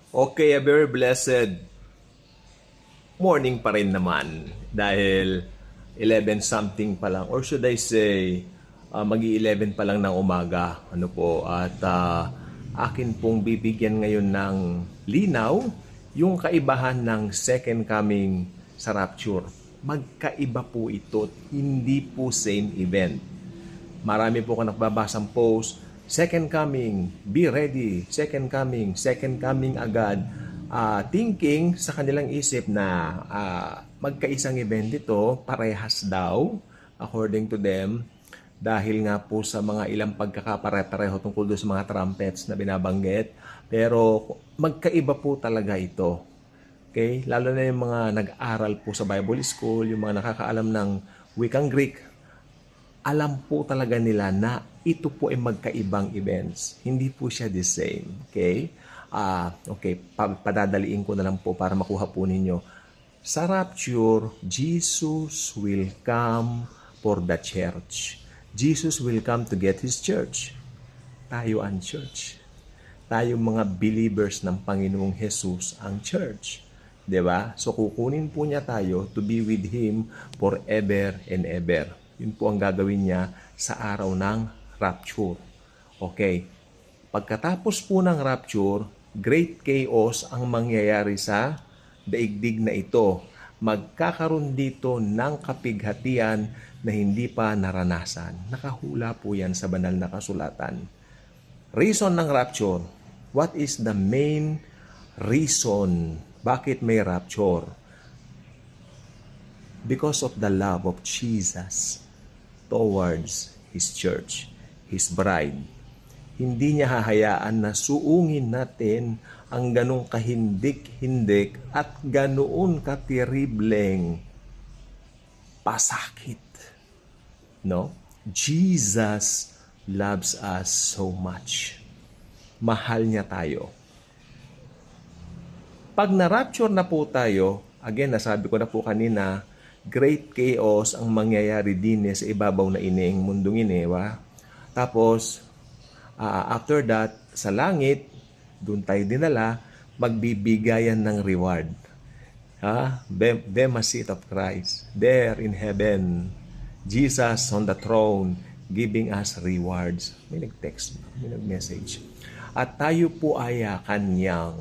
Okay, a very blessed morning pa rin naman dahil 11 something pa lang, or should I say magi-11 pa lang ng umaga, ano po, at akin pong bibigyan ngayon ng linaw yung kaibahan ng second coming sa rapture. Magkaiba po ito, hindi po same event. Marami po akong nagbabasang post, second coming, be ready, second coming agad. Thinking sa kanilang isip na magkaisang event ito, parehas daw, according to them, dahil nga po sa mga ilang pagkakapare-pareho tungkol doon sa mga trumpets na binabanggit. Pero magkaiba po talaga ito. Okay? Lalo na yung mga nag-aral po sa Bible School, yung mga nakakaalam ng wikang Greek, alam po talaga nila na ito po ay magkaibang events. Hindi po siya the same. Okay? Okay, padadaliin ko na lang po para makuha po ninyo. Sa rapture, Jesus will come for the church. Jesus will come to get His church. Tayo ang church. Tayo mga believers ng Panginoong Jesus ang church. 'Di ba? So kukunin po niya tayo to be with Him forever and ever. Yun po ang gagawin niya sa araw ng rapture. Okay. Pagkatapos po ng rapture, great chaos ang mangyayari sa daigdig na ito. Magkakaroon dito ng kapighatian na hindi pa naranasan. Nakahula po yan sa banal na kasulatan. Reason ng rapture. What is the main reason? Bakit may rapture? Because of the love of Jesus towards His church, His bride. Hindi niya hahayaan na suungin natin ang ganong kahindik-hindik at ganoon katiribleng pasakit. No? Jesus loves us so much. Mahal niya tayo. Pag na-rapture na po tayo, again, nasabi ko na po kanina, great chaos ang mangyayari din sa ibabaw na ining mundong ini. Tapos, after that, sa langit, doon tayo dinala, magbibigayan ng reward. Bema seat of Christ. There in heaven, Jesus on the throne, giving us rewards. May nag-text, may nag-message. At tayo po ay kanyang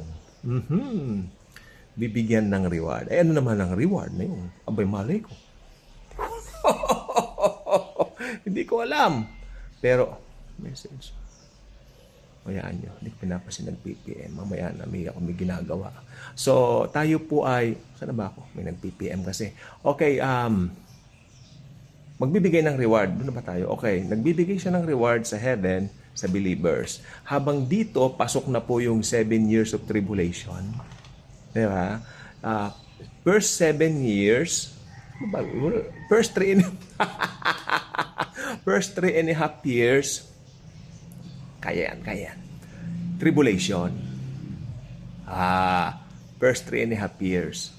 bibigyan ng reward. Ano naman ang reward na yun? Abay, malay ko. Hindi ko alam. Pero, message. Hayaan nyo, hindi ko pinapasin nag-PPM. Mamaya na may ginagawa. So, tayo po ay, saan ba ako? May nag-PPM kasi. Okay, magbibigay ng reward. Doon na ba tayo? Okay, nagbibigay siya ng reward sa heaven, sa believers. Habang dito, pasok na po yung 7 years of tribulation. Diba? First 7 years, first 3 and a half years, kaya yan. Tribulation. First 3 and a half years.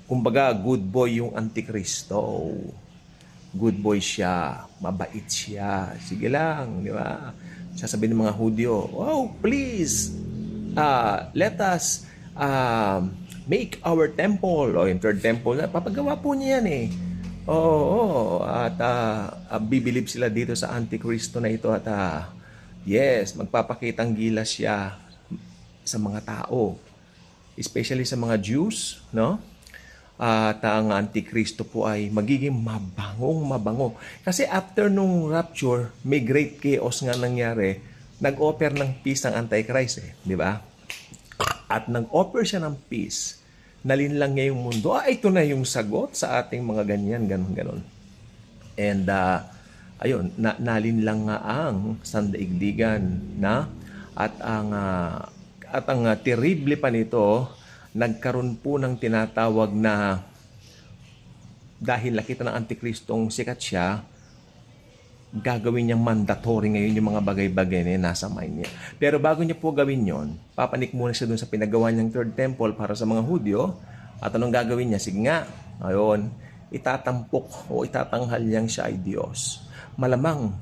Kumbaga, good boy yung Antikristo. Good boy siya. Mabait siya. Sige lang, di ba? Sasabihin ng mga Hudyo, oh, please, let us make our temple. O, yung third temple, papagawa po niya yan eh. At bibilib sila dito sa Antikristo na ito at yes, magpapakitang gilas siya sa mga tao, especially sa mga Jews, no? At ang Antikristo po ay magiging mabango. Kasi after nung rapture, may great chaos nga nangyari. Nag-offer ng peace ang Antichrist eh, di ba? At nag-offer siya ng peace. Nalinlang niya yung mundo. Ito na yung sagot sa ating mga ganyan, ganon. And, ayun, nalinlang nga ang sandaigdigan na at ang terrible pa nito, nagkaroon po ng tinatawag na dahil nakita ng Antikristong sikat siya, gagawin niyang mandatory ngayon yung mga bagay-bagay na nasa mind niya. Pero bago niya po gawin yon, papanik muna siya dun sa pinagawa niyang third temple para sa mga Hudyo. At anong gagawin niya? Sige nga, ayun, itatampok o itatanghal niyang siya ay Diyos. Malamang,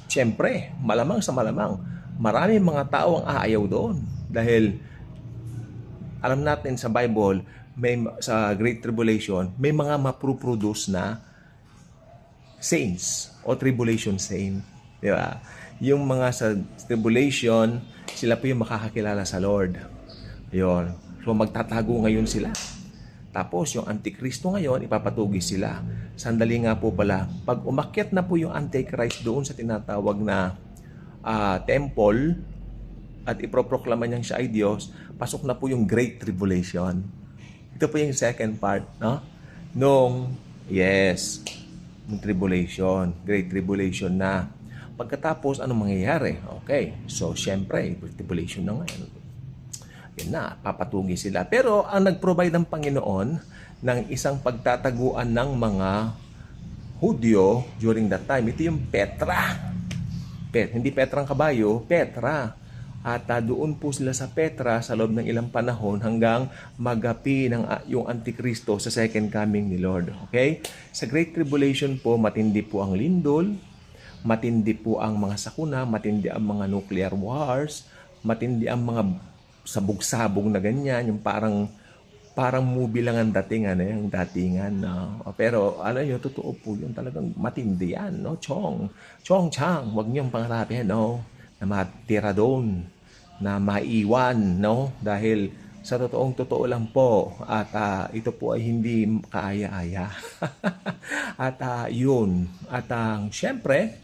siyempre, malamang sa malamang, maraming mga tao ang aayaw doon. Dahil alam natin sa Bible, sa Great Tribulation, may mga maproproduce na saints o tribulation saint. Di ba? Yung mga sa tribulation, sila po yung makakakilala sa Lord. Ayun. So magtatago ngayon sila. Tapos yung Antikristo ngayon, ipapatugis sila. Sandali nga po pala, pag umakyat na po yung Antichrist doon sa tinatawag na temple at iproproklama niyang siya ay Diyos, pasok na po yung Great Tribulation. Ito po yung second part, no? Yung tribulation, Great Tribulation na. Pagkatapos, anong mangyayari? Okay, so syempre, tribulation na ngayon. Yan na, papatugi sila. Pero ang nag-provide ng Panginoon ng isang pagtataguan ng mga Hudyo during that time, ito yung Petra. Hindi Petrang kabayo, Petra. At doon po sila sa Petra sa loob ng ilang panahon hanggang magapi yung Antikristo sa second coming ni Lord. Okay? Sa Great Tribulation po, matindi po ang lindol, matindi po ang mga sakuna, matindi ang mga nuclear wars, matindi ang mga sabog-sabog na ganyan, yung parang movie lang ang datingan, yung datingan. Pero ano yun, totoo po yun, talagang matindi yan. No? Chang, wag niyong pangarapin, no? Na matira doon, na maiwan, no? Dahil sa totoo lang po, at ito po ay hindi kaaya-aya. At yun, at syempre,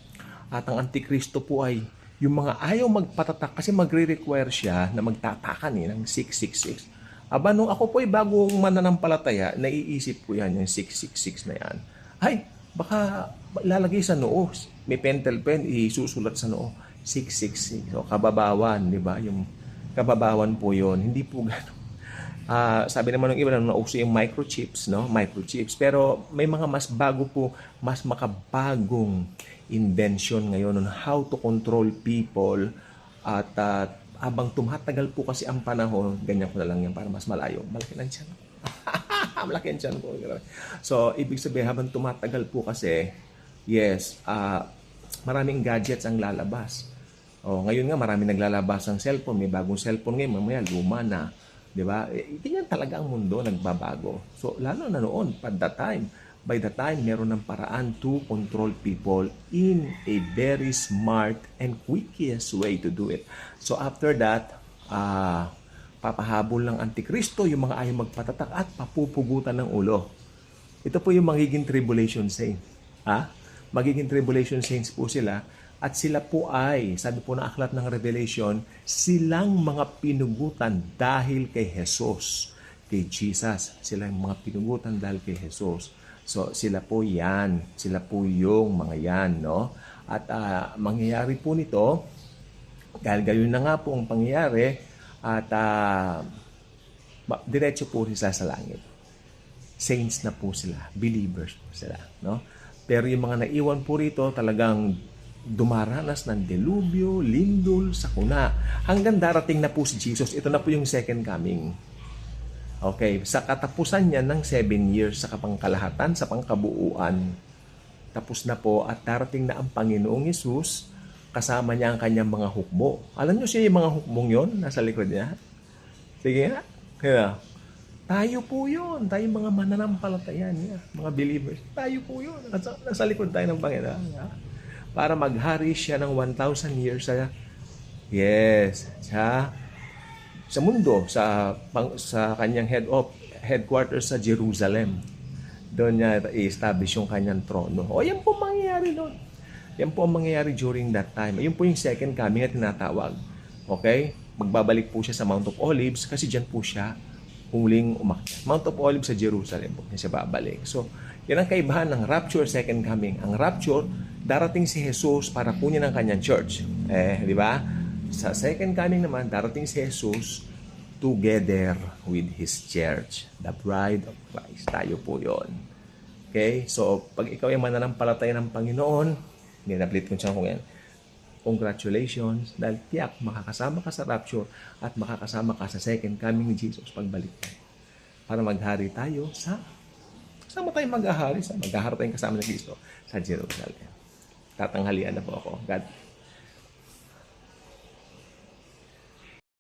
at ang Antikristo po ay yung mga ayaw magpatatak kasi magre-require siya na magtatakan ng 666. Aba, nung ako po ay bagong mananampalataya, naiisip ko yan, yung 666 na yan. Ay, baka lalagay sa noo. May pentel pen, isusulat sa noo. 666. So, kababawan, di ba? Yung kababawan po yon. Hindi po gano'n. Sabi naman ng iba na nauso yung microchips, no? Microchips. Pero may mga mas bago po, mas makabagong invention ngayon on how to control people. At abang tumatagal po kasi ang panahon, ganyan ko na lang yan para mas malayo. Malaki lang tiyan. Malaki ang tiyan ko. So, ibig sabihin, habang tumatagal po kasi, yes, maraming gadgets ang lalabas. Ngayon nga marami naglalabas ng cellphone, may bagong cellphone ngayon, mamaya luma na, 'di ba? Ganyan talaga ang mundo, nagbabago. So lalo na noon, by the time meron ng paraan to control people in a very smart and quickest way to do it. So after that, papahabol ng Antikristo yung mga ayaw magpatatak at papupugutan ng ulo. Ito po yung magiging tribulation saint. Magiging tribulation saints po sila. At sila po ay, sabi po na aklat ng Revelation, silang mga pinugutan dahil kay Jesus, kay Jesus. Sila yung mga pinugutan dahil kay Jesus. So, sila po yan. Sila po yung mga yan, no? At mangyayari po nito, dahil gayon na nga po ang pangyayari, at diretso po sila sa langit. Saints na po sila. Believers po sila, no? Pero yung mga naiwan po rito, talagang dumaranas ng delubyo, lindol, sakuna. Hanggang darating na po si Jesus. Ito na po yung second coming. Okay, sa katapusan niya ng 7 years sa kapangkalahatan, sa pangkabuuan, tapos na po at darating na ang Panginoong Yesus, kasama niya ang kanyang mga hukbo. Alam niyo siya yung mga hukbong yon nasa likod niya? Sige nga. Kaya, tayo po yun. Tayo mga mananampalataya niya, mga believers. Tayo po yun. Nasa likod tayo ng Panginoon. Para maghari siya ng 1,000 years sa mundo, sa kanyang headquarters sa Jerusalem. Doon niya i-establish yung kanyang trono. Yan po mangyayari doon. Yan po ang mangyayari during that time. Yun po yung second coming na tinatawag. Okay? Magbabalik po siya sa Mount of Olives kasi dyan po siya huling umakyat. Mount of Olives sa Jerusalem po niya siya babalik. So, yan ang kaibahan ng rapture, second coming. Ang rapture, darating si Jesus para kunin ang kanyang church. Di ba? Sa second coming naman, darating si Jesus together with His church. The bride of Christ. Tayo po yon. Okay? So, pag ikaw ay mananampalataya ng Panginoon, ginablit ko siya kung yan, congratulations, dahil tiyak, makakasama ka sa rapture at makakasama ka sa second coming ni Jesus pagbalik tayo. Para maghari tayo kasama tayo maghahari, maghaharap tayong kasama ng Kristo sa Jerusalem. Tatanghalian na po ako. God